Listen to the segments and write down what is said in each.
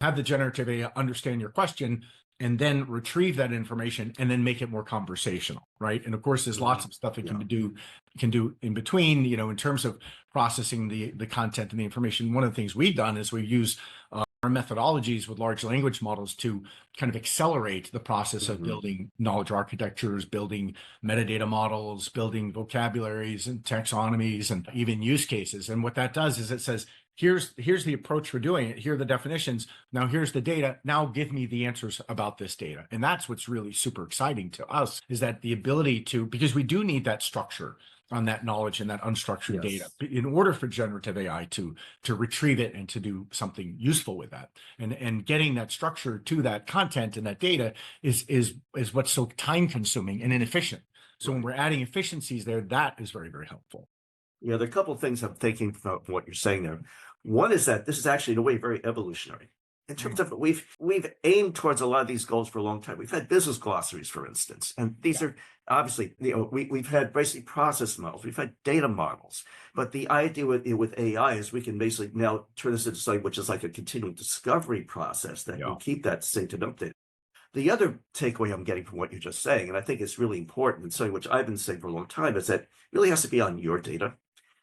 have the generative AI understand your question and then retrieve that information and then make it more conversational, right? And of course, there's lots of stuff it Yeah. can do in between, in terms of processing the content and the information. One of the things we've done is we use our methodologies with large language models to kind of accelerate the process of building knowledge architectures, building metadata models, building vocabularies and taxonomies, and even use cases. And what that does is it says, here's the approach for doing it. Here are the definitions. Now here's the data. Now give me the answers about this data. And that's what's really super exciting to us, is that the ability to, because we do need that structure on that knowledge and that unstructured data in order for generative AI to retrieve it and to do something useful with that. And getting that structure to that content and that data is what's so time consuming and inefficient. So when we're adding efficiencies there, that is very, very helpful. Yeah, there are a couple of things I'm thinking from what you're saying there. One is that this is actually in a way very evolutionary. In terms of we've aimed towards a lot of these goals for a long time. We've had business glossaries, for instance, and these are obviously, we've had basically process models, we've had data models, but the idea with AI is we can basically now turn this into something which is like a continual discovery process that will keep that synced and updated. The other takeaway I'm getting from what you're just saying, and I think it's really important, and something which I've been saying for a long time, is that it really has to be on your data.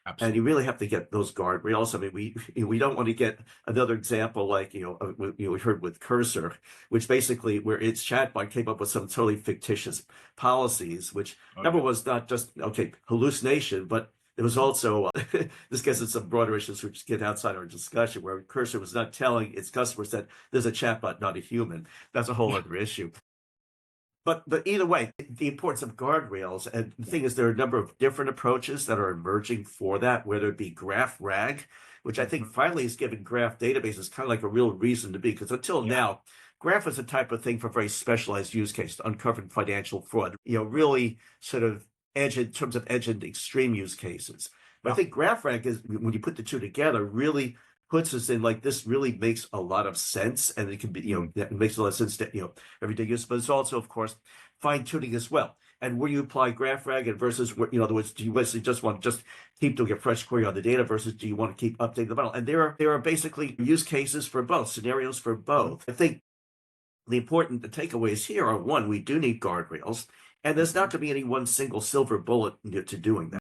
Absolutely. And you really have to get those guardrails. I mean, we don't want to get another example like, we heard with Cursor, which basically where its chatbot came up with some totally fictitious policies, which number was not just, hallucination, but it was also, this gets into some broader issues which get outside our discussion, where Cursor was not telling its customers that there's a chatbot, not a human. That's a whole other issue. But either way, the importance of guardrails, and the thing is, there are a number of different approaches that are emerging for that, whether it be graph RAG, which I think finally has given graph databases kind of like a real reason to be, because until now, graph was a type of thing for very specialized use case, to uncover financial fraud, really sort of edge in terms of edge and extreme use cases. But I think graph RAG is, when you put the two together, really puts us in like, this really makes a lot of sense, and it can be, that makes a lot of sense to, everyday use, but it's also, of course, fine tuning as well. And where you apply graph RAG and versus where, in other words, do you basically just want to just keep doing a fresh query on the data versus do you want to keep updating the model? And there are basically use cases for both, scenarios for both. I think the takeaways here are, one, we do need guardrails, and there's not going to be any one single silver bullet to doing that.